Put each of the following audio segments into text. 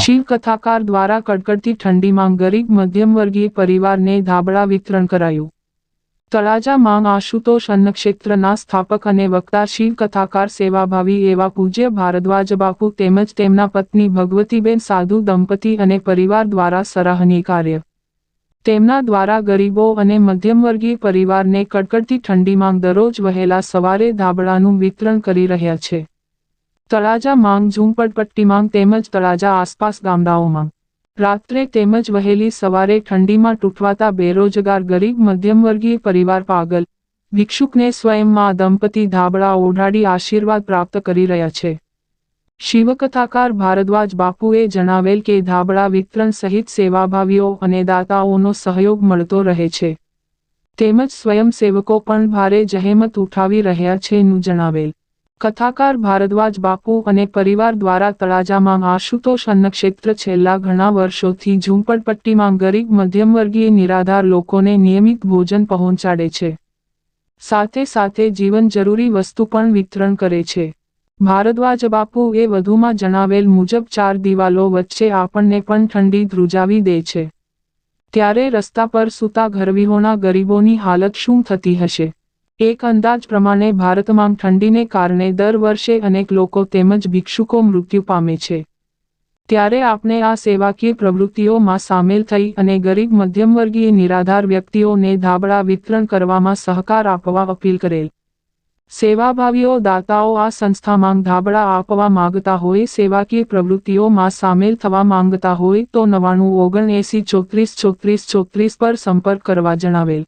શિવ કથાકાર દ્વારા કડકડતી ઠંડીમાં ગરીબ મધ્યમવર્ગીય પરિવારને ધાબળા વિતરણ કરાયું. તળાજા માંગ આશુતોષ અન્નક્ષેત્રના સ્થાપક અને વક્તા શિવ કથાકાર સેવાભાવી એવા પૂજ્ય ભારદ્વાજ બાપુ તેમજ તેમના પત્ની ભગવતીબેન સાધુ દંપતી અને પરિવાર દ્વારા સરાહનીય કાર્ય. તેમના દ્વારા ગરીબો અને મધ્યમવર્ગીય પરિવારને કડકડતી ઠંડીમાં દરરોજ વહેલા સવારે ધાબળાનું વિતરણ કરી રહ્યા છે. તળાજા માંગ ઝૂંપડપટ્ટીમાં તેમજ તળાજા આસપાસ ગામડાઓમાં રાત્રે તેમજ વહેલી સવારે ઠંડીમાં તૂટવાતા બેરોજગાર ગરીબ મધ્યમવર્ગીય પરિવાર પાગલ ભિક્ષુકને સ્વયંમાં દંપતી ધાબળા ઓઢાડી આશીર્વાદ પ્રાપ્ત કરી રહ્યા છે. શિવકથાકાર ભારદ્વાજ બાપુએ જણાવેલ કે ધાબળા વિતરણ સહિત સેવાભાવીઓ અને દાતાઓનો સહયોગ મળતો રહે છે. તેમજ સ્વયંસેવકો પણ ભારે જહેમત ઉઠાવી રહ્યા છે નું જણાવેલ. કથાકાર ભારદ્વાજ બાપુ અને પરિવાર દ્વારા તળાજામાં આશુતોષ અન્નક્ષેત્ર છેલ્લા ઘણા વર્ષોથી ઝૂંપડપટ્ટીમાં ગરીબ મધ્યમવર્ગીય નિરાધાર લોકોને નિયમિત ભોજન પહોંચાડે છે. સાથે સાથે જીવન જરૂરી વસ્તુ પણ વિતરણ કરે છે. ભારદ્વાજ બાપુએ વધુમાં જણાવેલ મુજબ 4 દિવાલો વચ્ચે આપણને પણ ઠંડી ધ્રુજાવી દે છે. ત્યારે રસ્તા પર સૂતા ઘરવિહોણા ગરીબોની હાલત શું થતી હશે? એક અંદાજ પ્રમાણે ભારતમાં ઠંડીને કારણે દર વર્ષે અનેક લોકો તેમજ ભિક્ષુકો મૃત્યુ પામે છે. ત્યારે આપણે આ સેવાકીય પ્રવૃત્તિઓમાં સામેલ થઈ અને ગરીબ મધ્યમવર્ગીય નિરાધાર વ્યક્તિઓને ધાબળા વિતરણ કરવામાં સહકાર આપવા અપીલ કરેલ. સેવાભાવીઓ દાતાઓ આ સંસ્થામાં ધાબળા આપવા માંગતા હોય, સેવાકીય પ્રવૃત્તિઓમાં સામેલ થવા માંગતા હોય તો 9979 34 34 34 પર સંપર્ક કરવા જણાવેલ.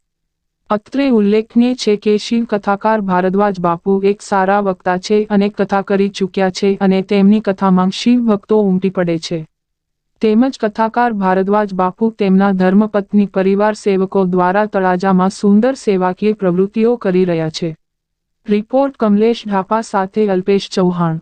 અત્રે ઉલ્લેખનીય છે કે શિવ કથાકાર ભારદ્વાજ બાપુ એક સારા વક્તા છે અને કથા કરી ચૂક્યા છે અને તેમની કથામાં શિવ ભક્તો ઉમટી પડે છે. તેમજ કથાકાર ભારદ્વાજ બાપુ તેમના ધર્મપત્ની પરિવાર સેવકો દ્વારા તળાજામાં સુંદર સેવાકીય પ્રવૃત્તિઓ કરી રહ્યા છે. રિપોર્ટ કમલેશ ઢાપા સાથે અલ્પેશ ચૌહાણ.